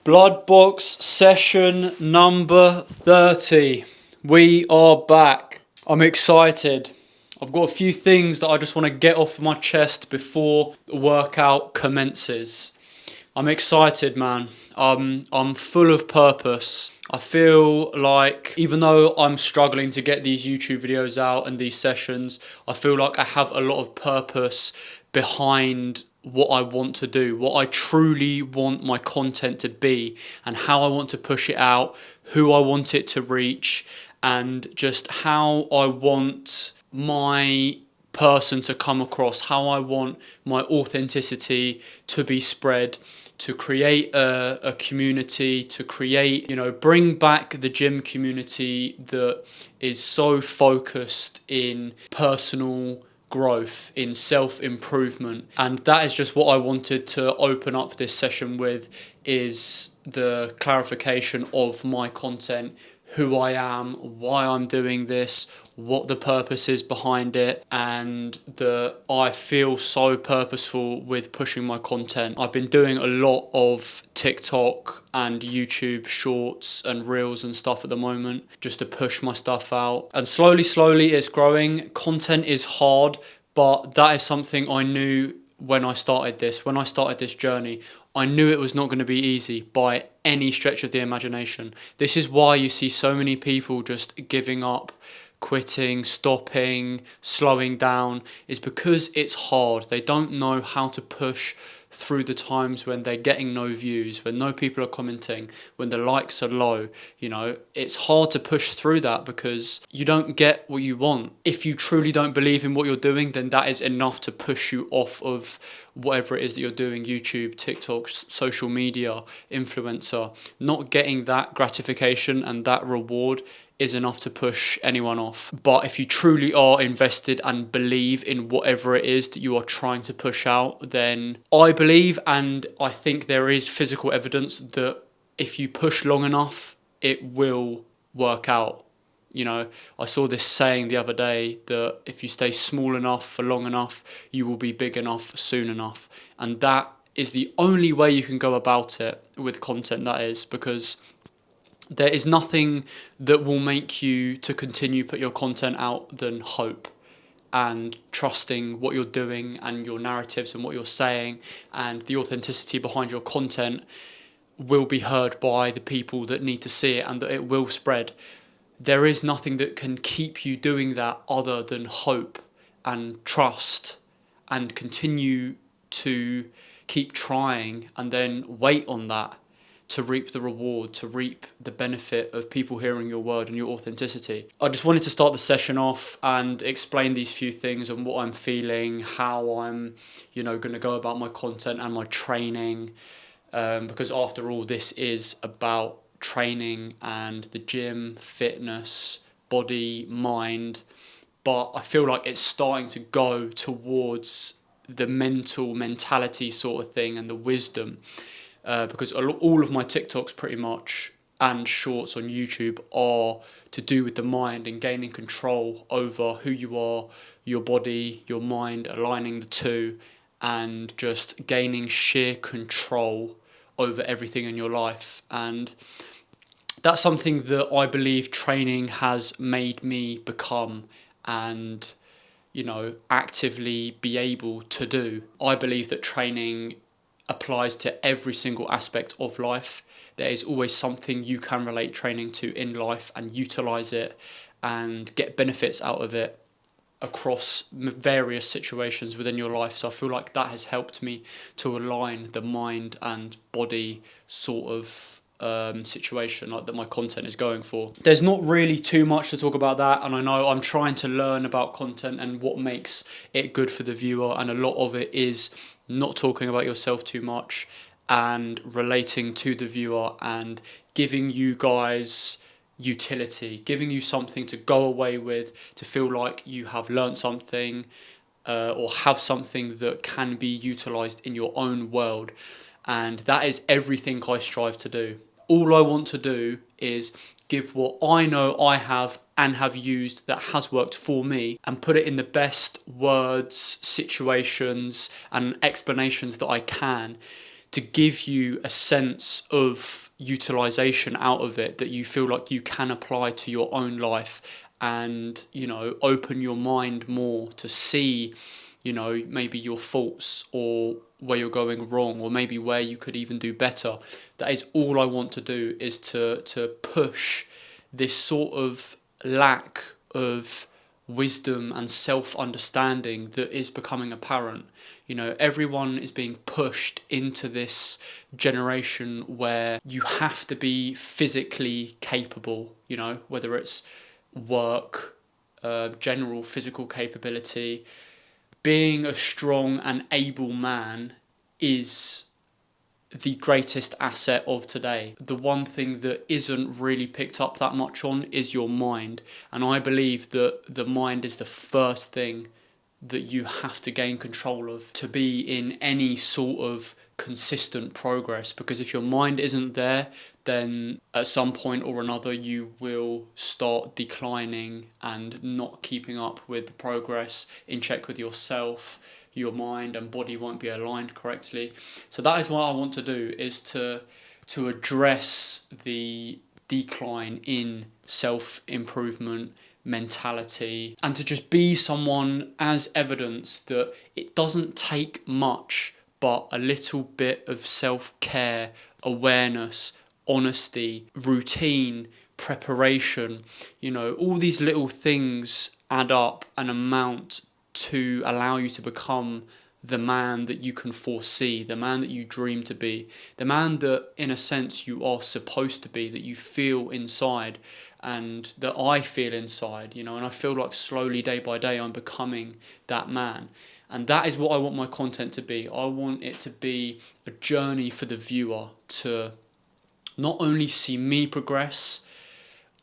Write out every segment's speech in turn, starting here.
Blood box session number 30. We are back. I'm excited. I've got a few things that I just want to get off my chest before the workout commences. I'm excited, man. I'm full of purpose. I feel like even though I'm struggling to get these YouTube videos out and these sessions, I feel like I have a lot of purpose behind what I want to do, what I truly want my content to be, and how I want to push it out, who I want it to reach, and just how I want my person to come across, how I want my authenticity to be spread, to create a community, to create, bring back the gym community that is so focused in personal growth, in self-improvement. And that is just what I wanted to open up this session with, is the clarification of my content, who I am, why I'm doing this, what the purpose is behind it, and that I feel so purposeful with pushing my content. I've been doing a lot of TikTok and YouTube shorts and reels and stuff at the moment just to push my stuff out. And slowly it's growing. Content is hard, but that is something I knew when I started this journey. I knew it was not going to be easy by any stretch of the imagination. This is why you see so many people just giving up, quitting, stopping, slowing down, is because it's hard. They don't know how to push through the times when they're getting no views, when no people are commenting, when the likes are low. It's hard to push through that because you don't get what you want. If you truly don't believe in what you're doing, then that is enough to push you off of whatever it is that you're doing, YouTube, TikTok, social media, influencer. Not getting that gratification and that reward is enough to push anyone off. But if you truly are invested and believe in whatever it is that you are trying to push out, then I believe, and I think there is physical evidence, that if you push long enough, it will work out. I saw this saying the other day that if you stay small enough for long enough, you will be big enough soon enough. And that is the only way you can go about it with content, that is, because there is nothing that will make you to continue put your content out than hope and trusting what you're doing and your narratives and what you're saying, and the authenticity behind your content will be heard by the people that need to see it, and that it will spread. There is nothing that can keep you doing that other than hope and trust, and continue to keep trying and then wait on that to reap the reward, to reap the benefit of people hearing your word and your authenticity. I just wanted to start the session off and explain these few things and what I'm feeling, how I'm, going to go about my content and my training, because after all, this is about training and the gym, fitness, body, mind. But I feel like it's starting to go towards the mentality sort of thing and the wisdom. Because all of my TikToks pretty much and shorts on YouTube are to do with the mind and gaining control over who you are, your body, your mind, aligning the two, and just gaining sheer control over everything in your life. And that's something that I believe training has made me become and, actively be able to do. I believe that training applies to every single aspect of life. There is always something you can relate training to in life and utilize it and get benefits out of it across various situations within your life. So I feel like that has helped me to align the mind and body sort of situation like that my content is going for. There's not really too much to talk about that, and I know I'm trying to learn about content and what makes it good for the viewer, and a lot of it is not talking about yourself too much and relating to the viewer and giving you guys utility, giving you something to go away with, to feel like you have learned something, or have something that can be utilized in your own world. And that is everything I strive to do. All I want to do is give what I know I have and have used that has worked for me and put it in the best words, situations and explanations that I can to give you a sense of utilization out of it that you feel like you can apply to your own life, and, you know, open your mind more to see, you know, maybe your faults or where you're going wrong, or maybe where you could even do better. That is all I want to do, is to push this sort of lack of wisdom and self-understanding that is becoming apparent. You know, everyone is being pushed into this generation where you have to be physically capable, you know, whether it's work, general physical capability. Being a strong and able man is the greatest asset of today. The one thing that isn't really picked up that much on is your mind. And I believe that the mind is the first thing that you have to gain control of to be in any sort of consistent progress. Because if your mind isn't there, then at some point or another you will start declining and not keeping up with the progress, in check with yourself. Your mind and body won't be aligned correctly. So that is what I want to do, is to address the decline in self-improvement mentality, and to just be someone as evidence that it doesn't take much but a little bit of self-care, awareness, honesty, routine, preparation. You know, all these little things add up and amount to allow you to become the man that you can foresee, the man that you dream to be, the man that in a sense you are supposed to be, that you feel inside, and that I feel inside, you know. And I feel like slowly, day by day, I'm becoming that man. And that is what I want my content to be. I want it to be a journey for the viewer to not only see me progress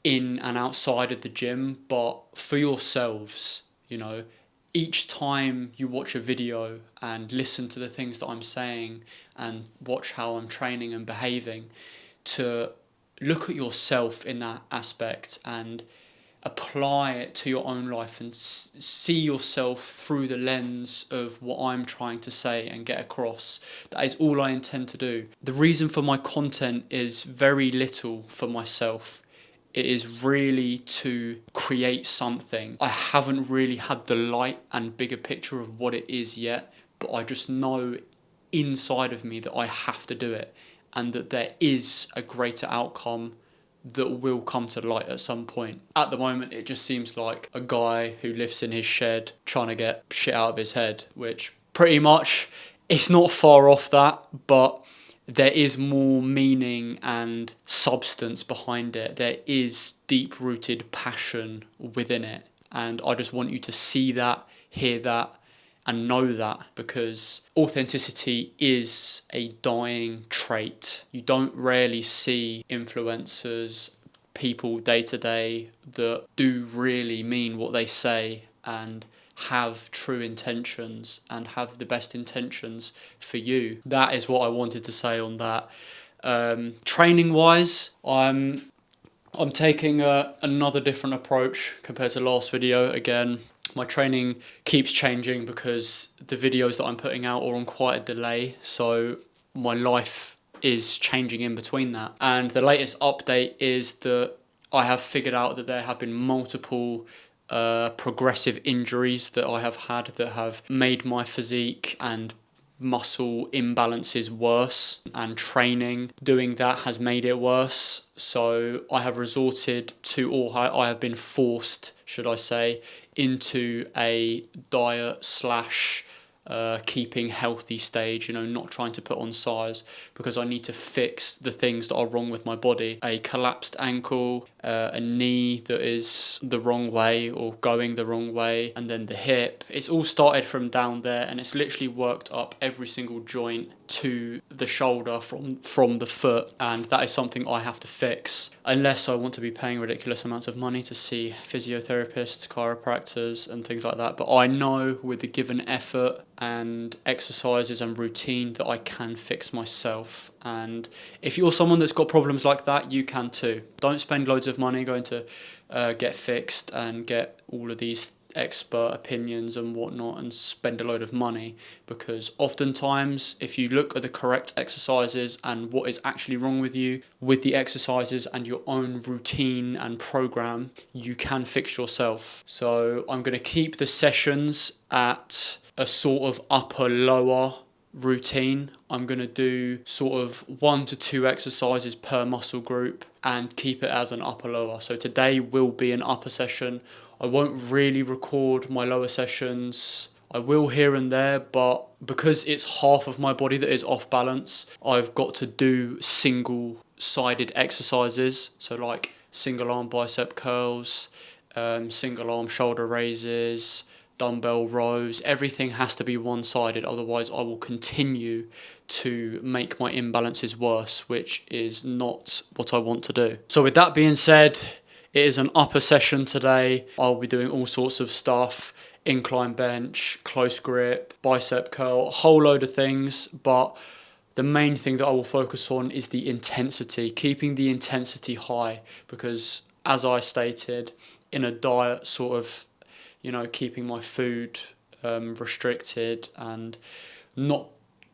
in and outside of the gym, but for yourselves, you know. Each time you watch a video and listen to the things that I'm saying and watch how I'm training and behaving, to look at yourself in that aspect and apply it to your own life, and see yourself through the lens of what I'm trying to say and get across. That is all I intend to do. The reason for my content is very little for myself. It is really to create something. I haven't really had the light and bigger picture of what it is yet, but I just know inside of me that I have to do it, and that there is a greater outcome that will come to light at some point. At the moment, it just seems like a guy who lives in his shed trying to get shit out of his head, which pretty much, it's not far off that, but there is more meaning and substance behind it. There is deep-rooted passion within it. And I just want you to see that, hear that, and know that, because authenticity is a dying trait. You don't rarely see influencers, people day to day, that do really mean what they say and have true intentions and have the best intentions for you. That is what I wanted to say on that. Training wise, I'm taking another different approach compared to last video. Again, my training keeps changing because the videos that I'm putting out are on quite a delay, so my life is changing in between that. And the latest update is that I have figured out that there have been multiple progressive injuries that I have had that have made my physique and muscle imbalances worse, and training doing that has made it worse. So I have resorted to, or I have been forced, should I say, into a diet slash keeping healthy stage, you know, not trying to put on size, because I need to fix the things that are wrong with my body. A collapsed ankle, a knee that is the wrong way or going the wrong way, and then the hip. It's all started from down there, and it's literally worked up every single joint to the shoulder from the foot, and that is something I have to fix, unless I want to be paying ridiculous amounts of money to see physiotherapists, chiropractors and things like that. But I know with the given effort and exercises and routine that I can fix myself. And if you're someone that's got problems like that, you can too. Don't spend loads of money going to get fixed and get all of these expert opinions and whatnot and spend a load of money, because oftentimes if you look at the correct exercises and what is actually wrong with you with the exercises and your own routine and program, you can fix yourself. So I'm going to keep the sessions at a sort of upper lower routine. I'm going to do sort of 1 to 2 exercises per muscle group and keep it as an upper lower. So today will be an upper session. I won't really record my lower sessions. I will here and there, but because it's half of my body that is off balance, I've got to do single sided exercises. So like single arm bicep curls, single arm shoulder raises, dumbbell rows. Everything has to be one-sided, otherwise I will continue to make my imbalances worse, which is not what I want to do. So with that being said, it is an upper session today. I'll be doing all sorts of stuff: incline bench, close grip, bicep curl, a whole load of things, but the main thing that I will focus on is the intensity, keeping the intensity high, because as I stated, in a diet sort of, keeping my food restricted and not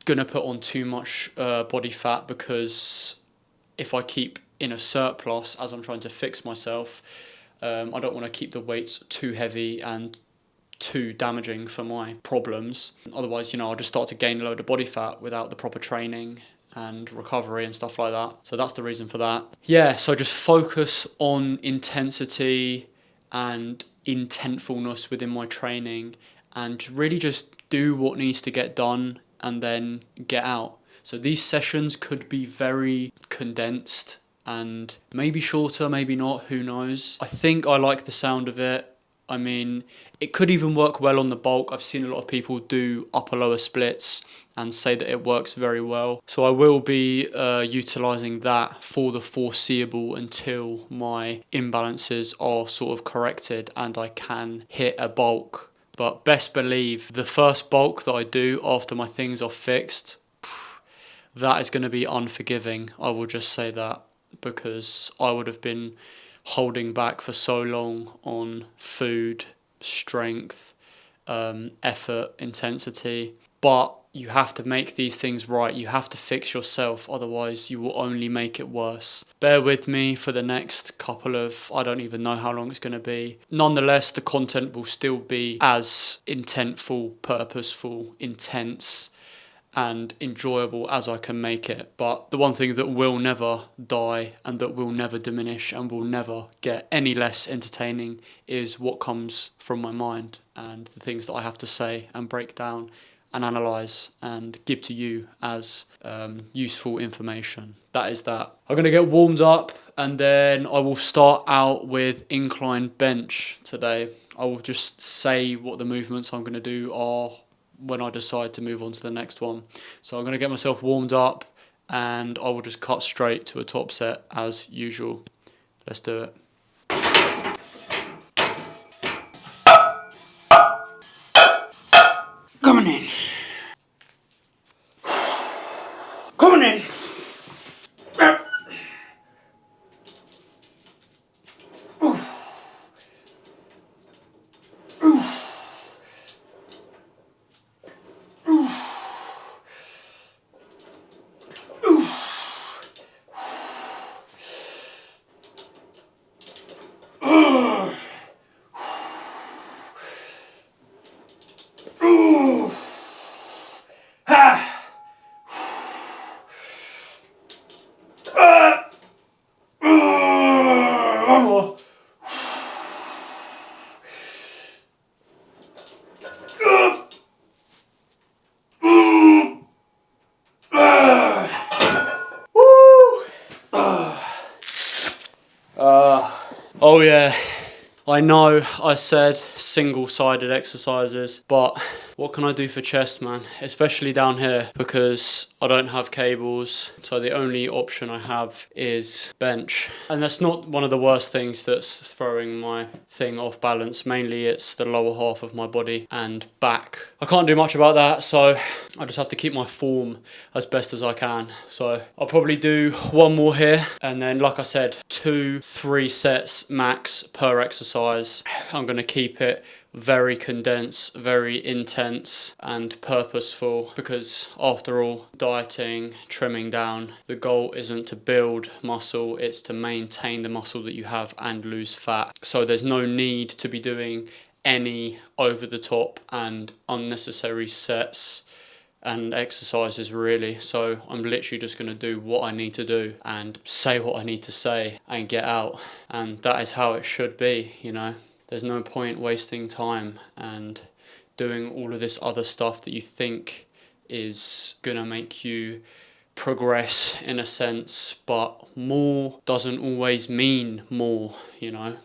going to put on too much body fat, because if I keep in a surplus as I'm trying to fix myself, I don't want to keep the weights too heavy and too damaging for my problems. Otherwise, I'll just start to gain a load of body fat without the proper training and recovery and stuff like that. So that's the reason for that. Yeah, so just focus on intensity and intentfulness within my training, and really just do what needs to get done and then get out. So these sessions could be very condensed and maybe shorter, maybe not, who knows. I think I like the sound of it. I mean, it could even work well on the bulk. I've seen a lot of people do upper lower splits and say that it works very well. So I will be utilising that for the foreseeable until my imbalances are sort of corrected and I can hit a bulk. But best believe the first bulk that I do after my things are fixed, that is going to be unforgiving. I will just say that, because I would have been holding back for so long on food, strength, effort, intensity. But you have to make these things right. You have to fix yourself, otherwise you will only make it worse. Bear with me for the next couple of, I don't even know how long it's going to be. Nonetheless, the content will still be as intentful, purposeful, intense, and enjoyable as I can make it. But the one thing that will never die and that will never diminish and will never get any less entertaining is what comes from my mind and the things that I have to say and break down and analyse and give to you as useful information. That is that. I'm going to get warmed up and then I will start out with incline bench today. I will just say what the movements I'm going to do are when I decide to move on to the next one. So I'm going to get myself warmed up and I will just cut straight to a top set as usual. Let's do it. Coming in. Coming in. One more. Oh yeah, I know I said single-sided exercises, but what can I do for chest, man? Especially down here, because I don't have cables, so the only option I have is bench. And that's not one of the worst things that's throwing my thing off balance. Mainly it's the lower half of my body and back. I can't do much about that, so I just have to keep my form as best as I can. So I'll probably do one more here, and then like I said, 2-3 sets max per exercise. I'm going to keep it very condensed, very intense and purposeful, because after all, dieting, trimming down, the goal isn't to build muscle, it's to maintain the muscle that you have and lose fat. So there's no need to be doing any over the top and unnecessary sets and exercises really. So I'm literally just going to do what I need to do and say what I need to say and get out, and that is how it should be, you know. There's no point wasting time and doing all of this other stuff that you think is going to make you progress in a sense, but more doesn't always mean more, you know.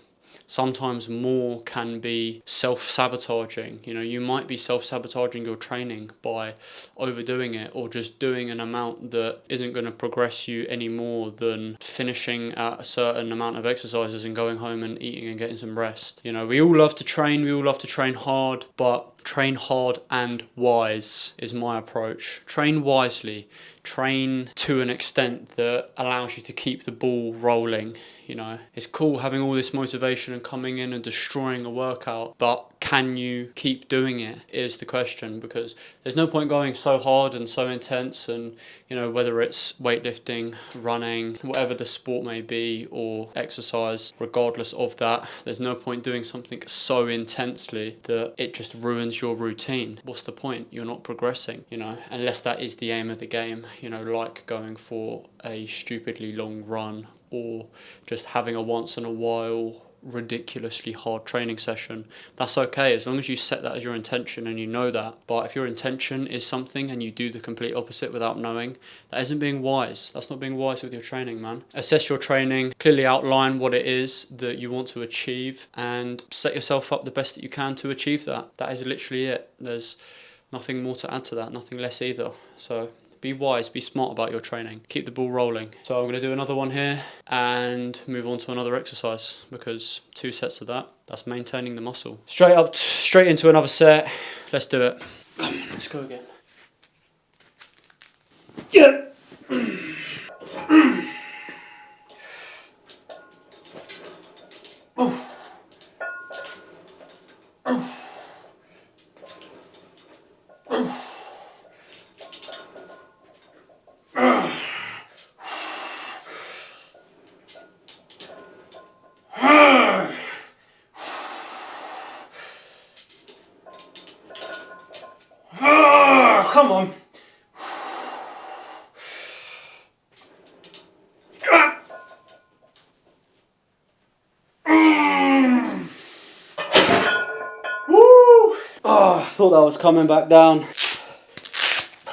Sometimes more can be self-sabotaging. You know, you might be self-sabotaging your training by overdoing it, or just doing an amount that isn't going to progress you any more than finishing at a certain amount of exercises and going home and eating and getting some rest. You know, we all love to train hard, but train hard and wise is my approach. Train wisely. Train to an extent that allows you to keep the ball rolling. You know, it's cool having all this motivation and coming in and destroying a workout, but can you keep doing it is the question, because there's no point going so hard and so intense, and you know, whether it's weightlifting, running, whatever the sport may be, or exercise, regardless of that, there's no point doing something so intensely that it just ruins your routine. What's the point? You're not progressing, you know, unless that is the aim of the game, you know, like going for a stupidly long run, or just having a once in a while ridiculously hard training session. That's okay, as long as you set that as your intention and you know that. But if your intention is something and you do the complete opposite without knowing, that isn't being wise. That's not being wise with your training, man. Assess your training, clearly outline what it is that you want to achieve, and set yourself up the best that you can to achieve that. That is literally it. There's nothing more to add to that, nothing less either. So be wise, be smart about your training. Keep the ball rolling. So I'm going to do another one here and move on to another exercise, because 2 sets of that, that's maintaining the muscle. Straight into another set. Let's do it. Come on, let's go again. Yeah. Come on. Woo! Oh, I thought that was coming back down.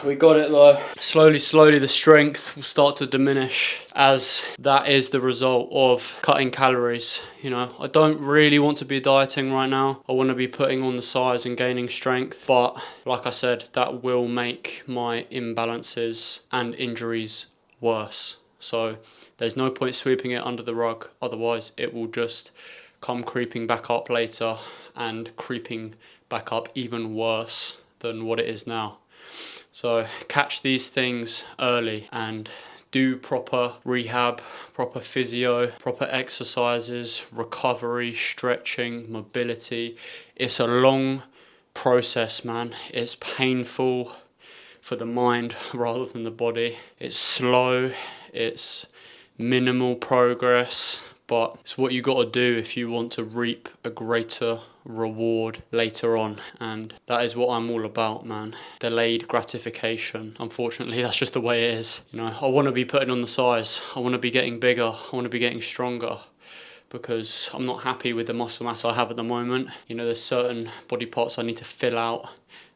We got it though. Slowly the strength will start to diminish, as that is the result of cutting calories. You know, I don't really want to be dieting right now. I want to be putting on the size and gaining strength, but like I said, that will make my imbalances and injuries worse. So there's no point sweeping it under the rug, otherwise it will just come creeping back up later, and creeping back up even worse than what it is now. So catch these things early and do proper rehab, proper physio, proper exercises, recovery, stretching, mobility. It's a long process, man. It's painful for the mind rather than the body. It's slow, it's minimal progress, but it's what you got to do if you want to reap a greater reward later on, and that is what I'm all about, man. Delayed gratification. Unfortunately, that's just the way it is. You know, I want to be putting on the size, I want to be getting bigger, I want to be getting stronger, because I'm not happy with the muscle mass I have at the moment. You know, there's certain body parts I need to fill out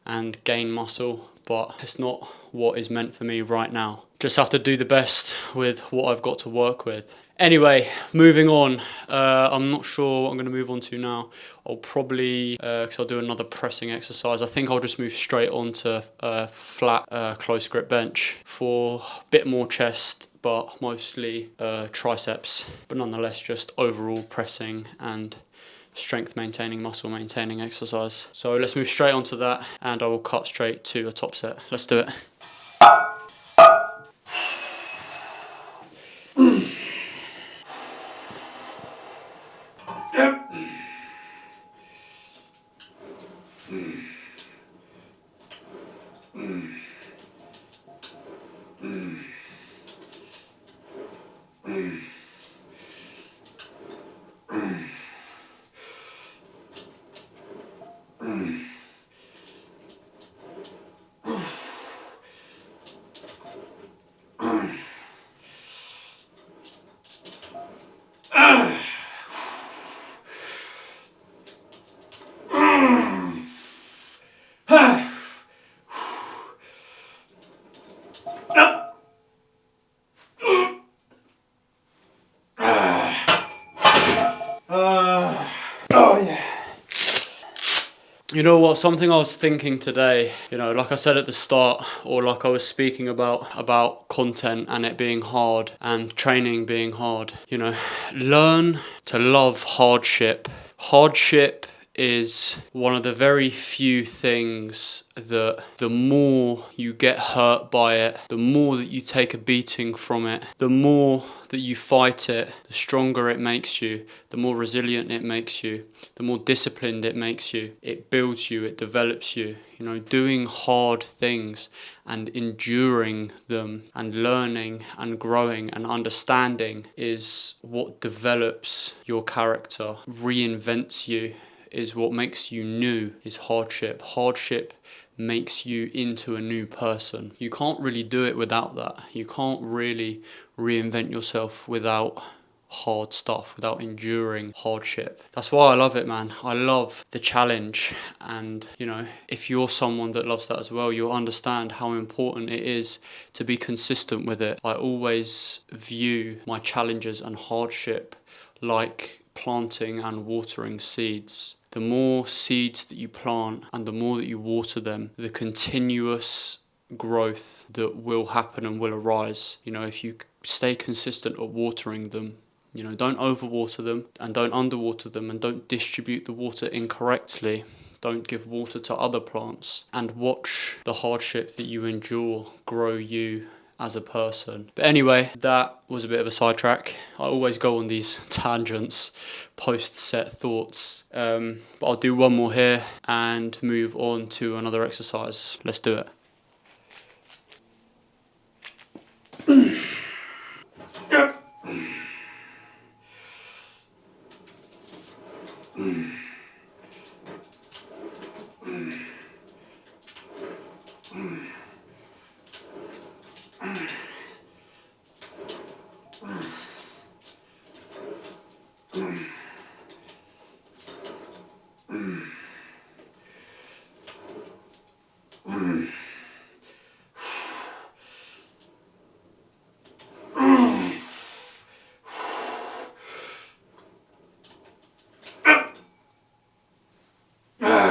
and gain muscle, but it's not what is meant for me right now. Just have to do the best with what I've got to work with. Anyway, moving on. I'm not sure what I'm going to move on to now. I'll probably, because I'll do another pressing exercise, I think I'll just move straight on to flat close grip bench for a bit more chest, but mostly triceps, but nonetheless just overall pressing and strength maintaining, muscle maintaining exercise. So let's move straight onto that, and I will cut straight to a top set. Let's do it. Yep. You know what, something I was thinking today, like I said at the start, or like I was speaking about content and it being hard and training being hard, learn to love hardship. Hardship is one of the very few things that the more you get hurt by it, the more that you take a beating from it, the more that you fight it, the stronger it makes you, the more resilient it makes you, the more disciplined it makes you. It builds you, it develops you. Doing hard things and enduring them and learning and growing and understanding is what develops your character, reinvents you, is what makes you new, is hardship. Hardship makes you into a new person. You can't really do it without that. You can't really reinvent yourself without hard stuff, without enduring hardship. That's why I love it, man. I love the challenge, and if you're someone that loves that as well, you'll understand how important it is to be consistent with it. I always view my challenges and hardship like planting and watering seeds. The more seeds that you plant and the more that you water them, the continuous growth that will happen and will arise. If you stay consistent at watering them, don't overwater them and don't underwater them, and don't distribute the water incorrectly. Don't give water to other plants, and watch the hardship that you endure grow you as a person. But anyway, that was a bit of a sidetrack. I always go on these tangents post set thoughts, but I'll do one more here and move on to another exercise. Let's do it.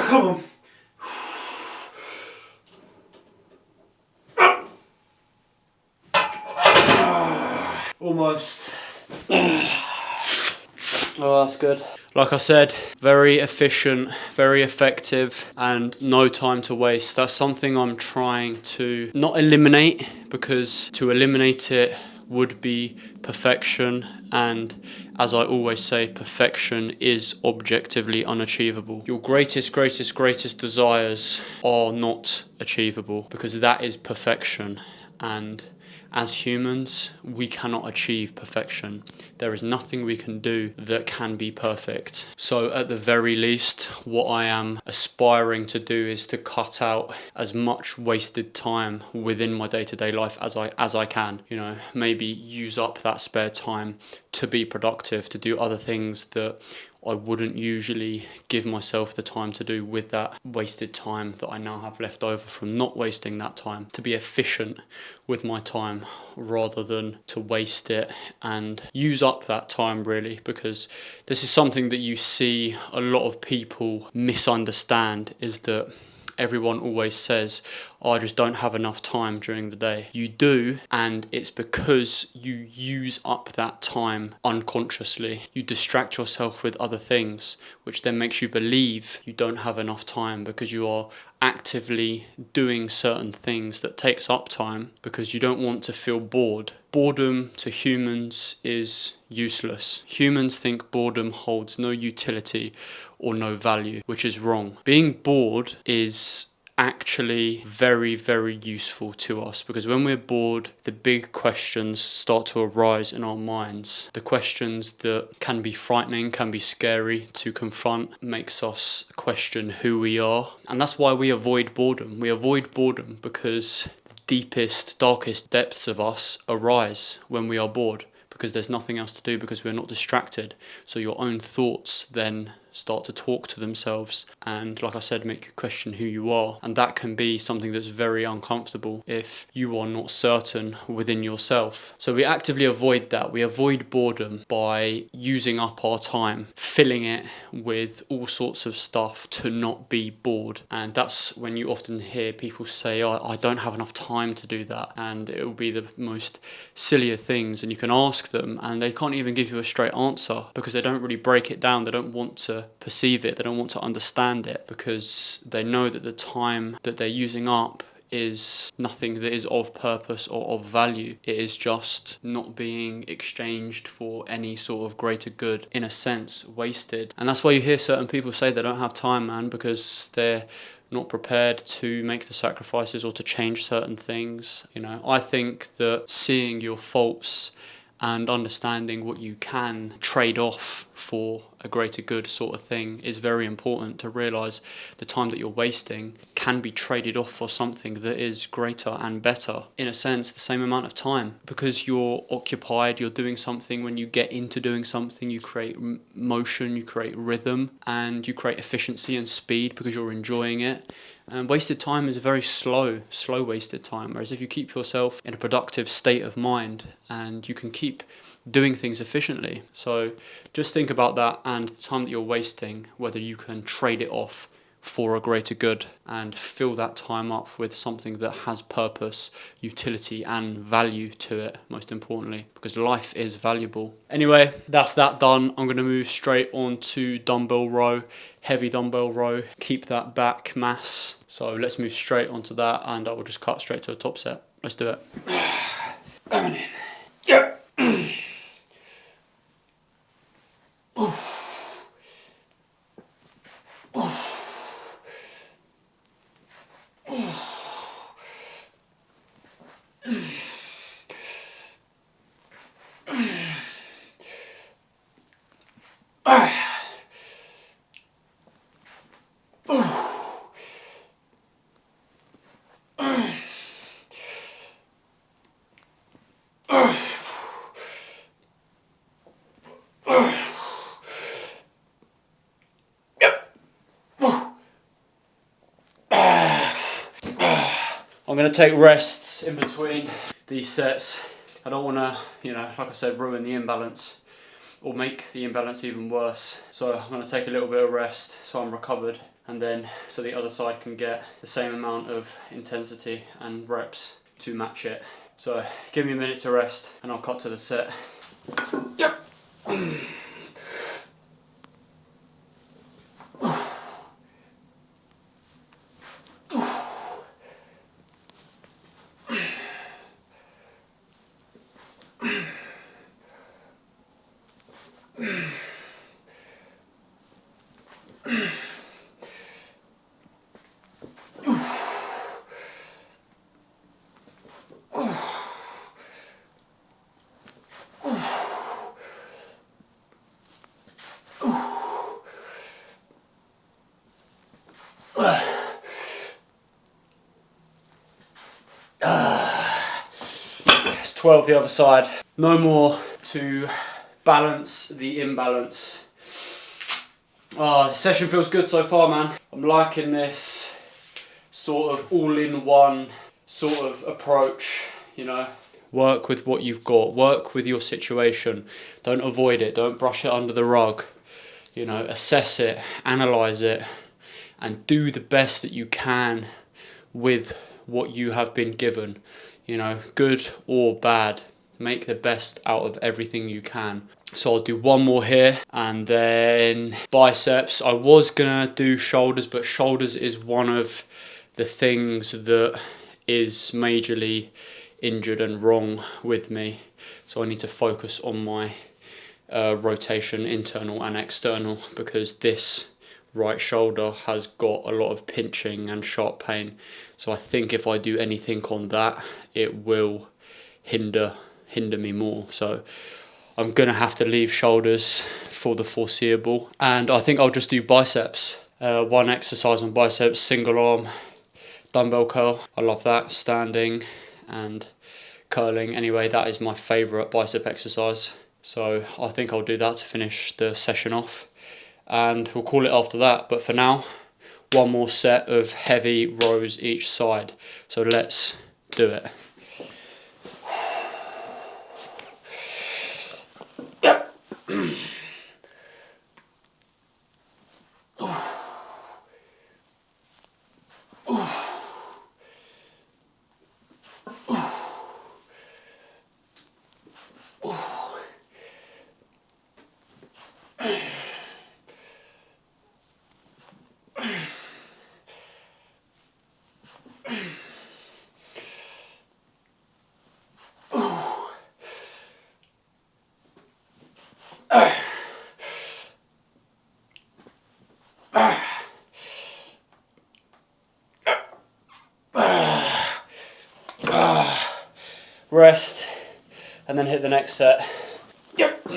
Come on. Almost. Oh, that's good. Like I said, very efficient, very effective, and no time to waste. That's something I'm trying to not eliminate, because to eliminate it would be perfection, and as I always say, perfection is objectively unachievable. Your greatest desires are not achievable, because that is perfection, and as humans, we cannot achieve perfection. There is nothing we can do that can be perfect. So at the very least, what I am aspiring to do is to cut out as much wasted time within my day-to-day life as I can. Maybe use up that spare time to be productive, to do other things that I wouldn't usually give myself the time to do with that wasted time that I now have left over from not wasting that time. To be efficient with my time rather than to waste it and use up that time, really, because this is something that you see a lot of people misunderstand, is that everyone always says, I just don't have enough time during the day. You do, and it's because you use up that time unconsciously. You distract yourself with other things, which then makes you believe you don't have enough time, because you are actively doing certain things that takes up time because you don't want to feel bored. Boredom to humans is useless. Humans think boredom holds no utility or no value, which is wrong. Being bored is actually very, very useful to us, because when we're bored, the big questions start to arise in our minds. The questions that can be frightening, can be scary to confront, makes us question who we are. And that's why we avoid boredom. We avoid boredom because the deepest, darkest depths of us arise when we are bored, because there's nothing else to do, because we're not distracted. So your own thoughts then start to talk to themselves and, like I said, make you question who you are. And that can be something that's very uncomfortable if you are not certain within yourself. So we actively avoid that. We avoid boredom by using up our time, filling it with all sorts of stuff to not be bored. And that's when you often hear people say, oh, I don't have enough time to do that. And it will be the most sillier things, and you can ask them and they can't even give you a straight answer because they don't really break it down. They don't want to perceive it, they don't want to understand it, because they know that the time that they're using up is nothing that is of purpose or of value. It is just not being exchanged for any sort of greater good, in a sense, wasted. And that's why you hear certain people say they don't have time, man, because they're not prepared to make the sacrifices or to change certain things. You know, I think that seeing your faults and understanding what you can trade off for a greater good sort of thing is very important. To realise the time that you're wasting can be traded off for something that is greater and better, in a sense the same amount of time, because you're occupied, you're doing something. When you get into doing something, you create motion, you create rhythm, and you create efficiency and speed because you're enjoying it. And wasted time is a very slow wasted time. Whereas if you keep yourself in a productive state of mind, and you can keep doing things efficiently. So just think about that, and the time that you're wasting, whether you can trade it off for a greater good and fill that time up with something that has purpose, utility and value to it, most importantly, because life is valuable. Anyway, that's that done. I'm going to move straight on to dumbbell row, heavy dumbbell row, keep that back mass. So let's move straight onto that, and I will just cut straight to a top set. Let's do it. Coming in. Yep. I'm going to take rests in between these sets. I don't want to, like I said, ruin the imbalance or make the imbalance even worse. So I'm going to take a little bit of rest so I'm recovered, and then so the other side can get the same amount of intensity and reps to match it. So give me a minute to rest and I'll cut to the set. Yep. It's 12 the other side. No more to balance the imbalance. Oh, the session feels good so far, man. I'm liking this sort of all-in-one sort of approach, Work with what you've got, work with your situation. Don't avoid it, don't brush it under the rug. Assess it, analyse it, and do the best that you can with what you have been given. Good or bad, make the best out of everything you can. So I'll do one more here, and then biceps. I was gonna do shoulders, but shoulders is one of the things that is majorly injured and wrong with me. So I need to focus on my rotation, internal and external, because this right shoulder has got a lot of pinching and sharp pain. So I think if I do anything on that, it will hinder me more. So I'm gonna have to leave shoulders for the foreseeable, and I think I'll just do biceps. One exercise on biceps, single arm dumbbell curl. I love that, standing and curling. Anyway, that is my favourite bicep exercise. So I think I'll do that to finish the session off. and we'll call it after that. But for now, one more set of heavy rows each side. So let's do it. Yep. Rest, and then hit the next set. Yep.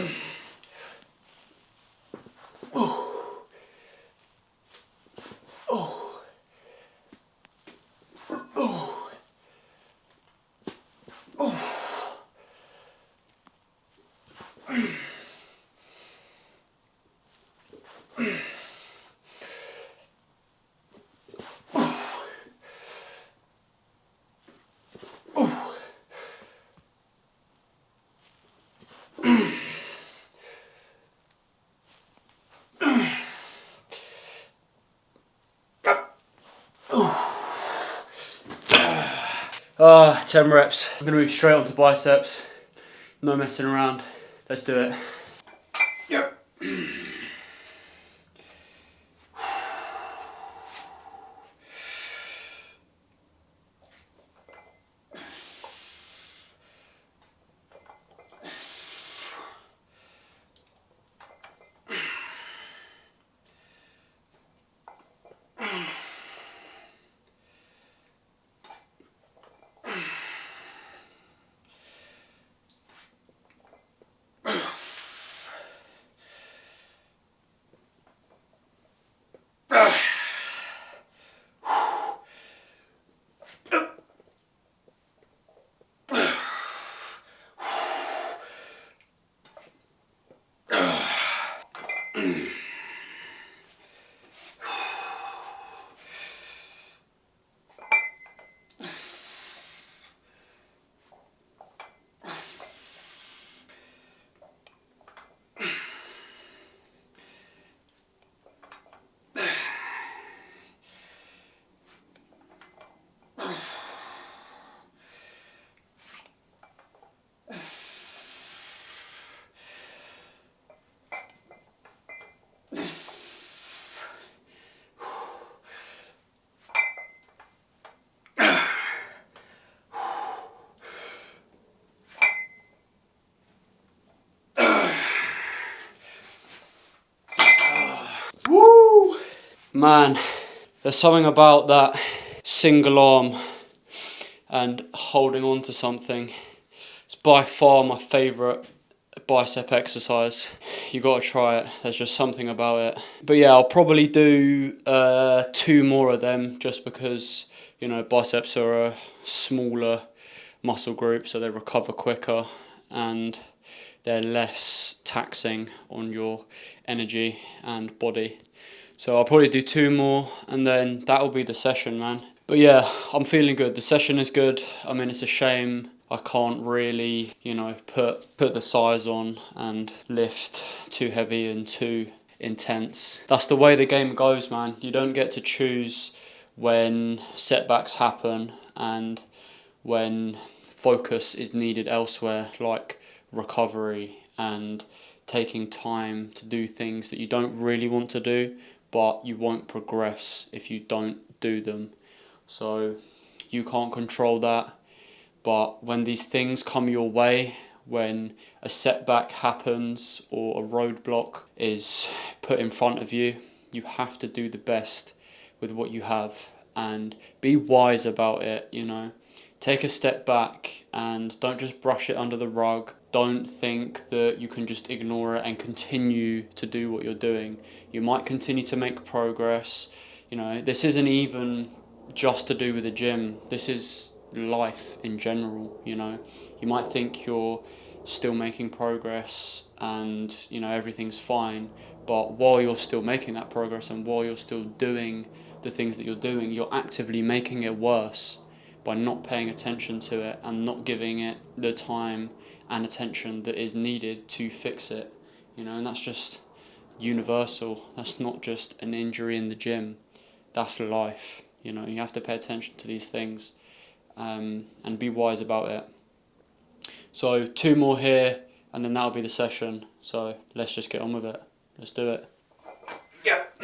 Ah, 10 reps. I'm gonna move straight onto biceps. No messing around. Let's do it. Yep. Woo! Man, there's something about that single arm and holding on to something. It's by far my favourite bicep exercise. You gotta try it. There's just something about it. But yeah, I'll probably do 2 more of them just because, you know, biceps are a smaller muscle group, so they recover quicker and they're less taxing on your energy and body. So I'll probably do 2 more and then that'll be the session, man. But yeah, I'm feeling good. The session is good. I mean, it's a shame I can't really, you know, put the size on and lift too heavy and too intense. That's the way the game goes, man. You don't get to choose when setbacks happen and when focus is needed elsewhere, like recovery and taking time to do things that you don't really want to do, but you won't progress if you don't do them. So you can't control that, but when these things come your way, when a setback happens or a roadblock is put in front of you, you have to do the best with what you have and be wise about it, you know. Take a step back and don't just brush it under the rug. Don't think that you can just ignore it and continue to do what you're doing. You might continue to make progress. You know, this isn't even just to do with the gym. This is life in general, you know. You might think you're still making progress and you know everything's fine. But while you're still making that progress and while you're still doing the things that you're doing, you're actively making it worse by not paying attention to it and not giving it the time and attention that is needed to fix it. You know, and that's just universal. That's not just an injury in the gym. That's life. You know, you have to pay attention to these things, and be wise about it. So 2 more here, and then that'll be the session. So let's just get on with it. Let's do it. Yep.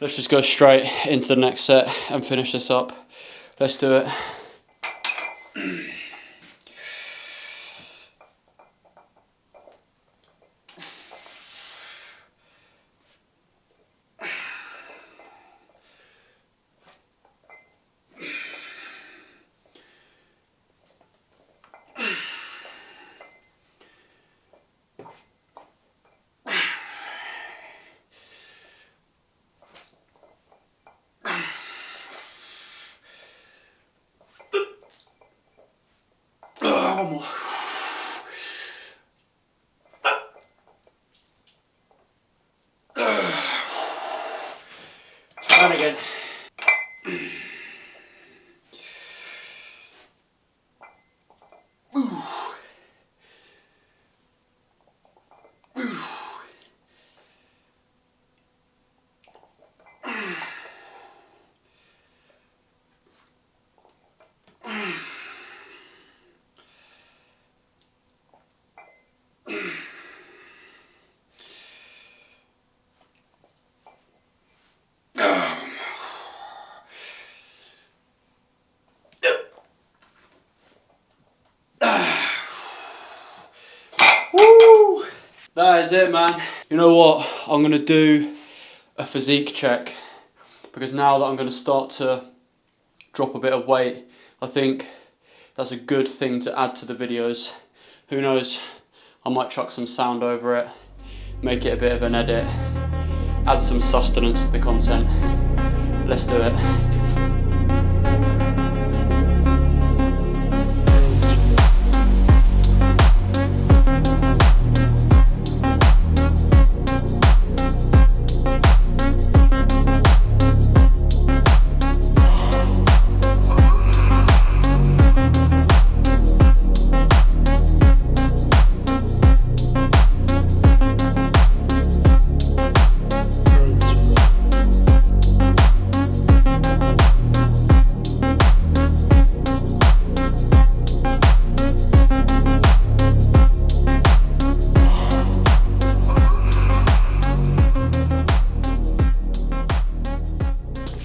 Let's just go straight into the next set and finish this up. Let's do it. One more. And again. Woo! That is it, man. You know what? I'm going to do a physique check, because now that I'm going to start to drop a bit of weight, I think that's a good thing to add to the videos. Who knows? I might chuck some sound over it, make it a bit of an edit, add some sustenance to the content. Let's do it.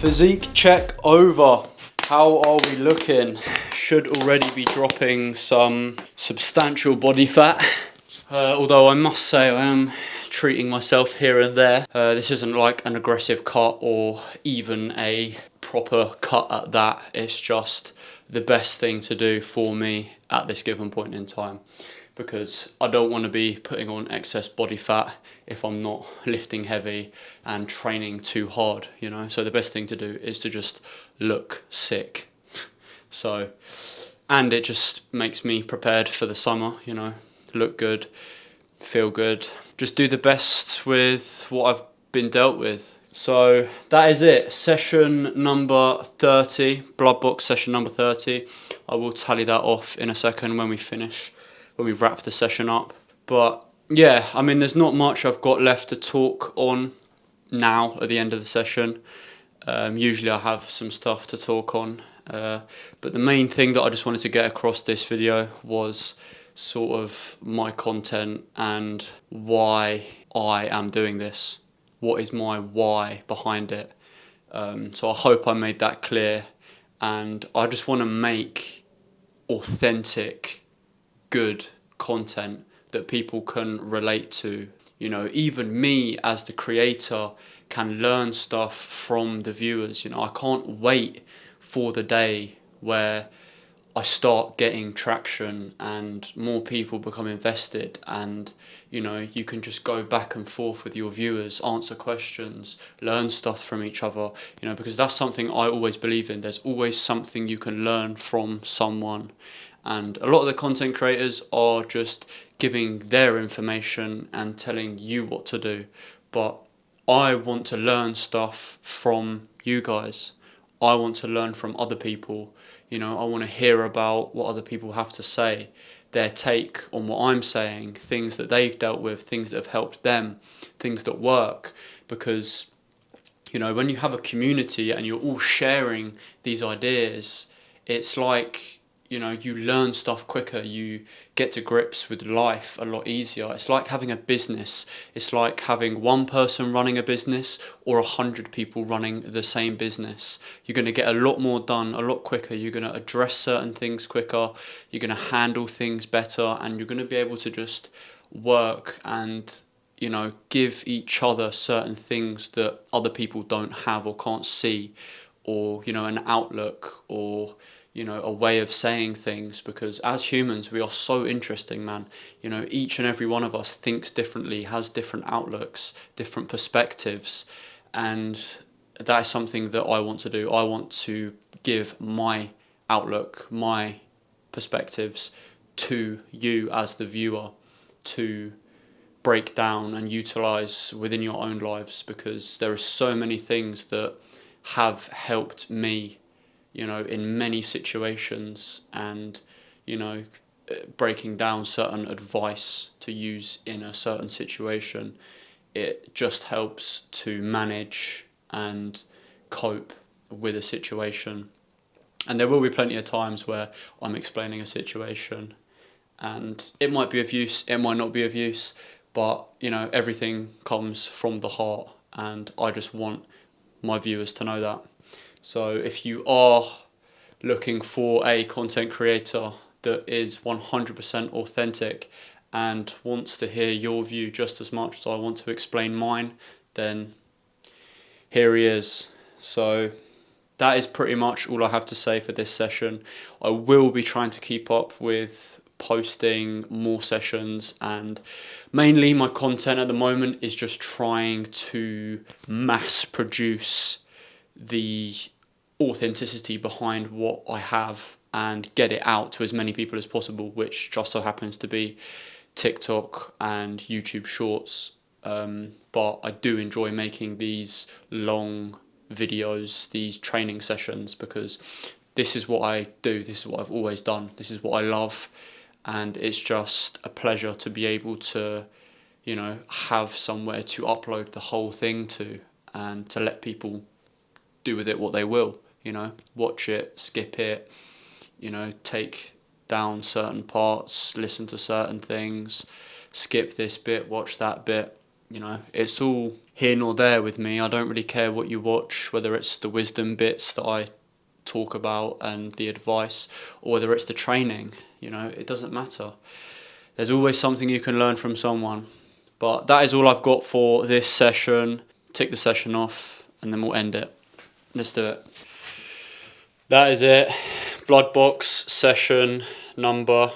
Physique check over. How are we looking? Should already be dropping some substantial body fat. Although I must say I am treating myself here and there. This isn't like an aggressive cut or even a proper cut at that. It's just the best thing to do for me at this given point in time. because I don't want to be putting on excess body fat if I'm not lifting heavy and training too hard, you know. So the best thing to do is to just look sick. So, and it just makes me prepared for the summer, you know, look good, feel good, just do the best with what I've been dealt with. So that is it, session number 30, blood box session number 30. I will tally that off in a second when we wrap the session up. But yeah, I mean, there's not much I've got left to talk on now at the end of the session. Usually I have some stuff to talk on, but the main thing that I just wanted to get across this video was sort of my content and why I am doing this. What is my why behind it? So I hope I made that clear, and I just want to make authentic, good content that people can relate to. You know, even me as the creator can learn stuff from the viewers. You know, I can't wait for the day where I start getting traction and more people become invested, and you know, you can just go back and forth with your viewers, answer questions, learn stuff from each other, you know, because that's something I always believe in. There's always something you can learn from someone, and a lot of the content creators are just giving their information and telling you what to do, but I want to learn stuff from you guys. I want to learn from other people. You know, I want to hear about what other people have to say, their take on what I'm saying, things that they've dealt with, things that have helped them, things that work. Because, you know, when you have a community and you're all sharing these ideas, it's like, you know, you learn stuff quicker, you get to grips with life a lot easier. It's like having a business. It's like having one person running a business or 100 people running the same business. You're going to get a lot more done a lot quicker. You're going to address certain things quicker. You're going to handle things better, and you're going to be able to just work and, you know, give each other certain things that other people don't have or can't see, or, you know, an outlook, or, you know, a way of saying things. Because as humans, we are so interesting, man. You know, each and every one of us thinks differently, has different outlooks, different perspectives, and that is something that I want to do. I want to give my outlook, my perspectives to you as the viewer, to break down and utilize within your own lives, because there are so many things that have helped me, you know, in many situations, and, you know, breaking down certain advice to use in a certain situation, it just helps to manage and cope with a situation. And there will be plenty of times where I'm explaining a situation and it might be of use, it might not be of use, but, you know, everything comes from the heart, and I just want my viewers to know that. So if you are looking for a content creator that is 100% authentic and wants to hear your view just as much as I want to explain mine, then here he is. So that is pretty much all I have to say for this session. I will be trying to keep up with posting more sessions, and mainly my content at the moment is just trying to mass produce the authenticity behind what I have and get it out to as many people as possible, which just so happens to be TikTok and YouTube Shorts. But I do enjoy making these long videos, these training sessions, because this is what I do, this is what I've always done, this is what I love, and it's just a pleasure to be able to, you know, have somewhere to upload the whole thing to, and to let people do with it what they will, you know, watch it, skip it, you know, take down certain parts, listen to certain things, skip this bit, watch that bit. You know, it's all here nor there with me. I don't really care what you watch, whether it's the wisdom bits that I talk about and the advice, or whether it's the training. You know, it doesn't matter. There's always something you can learn from someone. But that is all I've got for this session. Tick the session off and then we'll end it. Let's do it. That is it. Blood box session number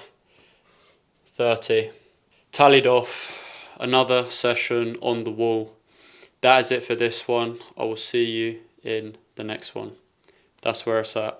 30. Tallied off, another session on the wall. That is it for this one. I will see you in the next one. That's where it's at.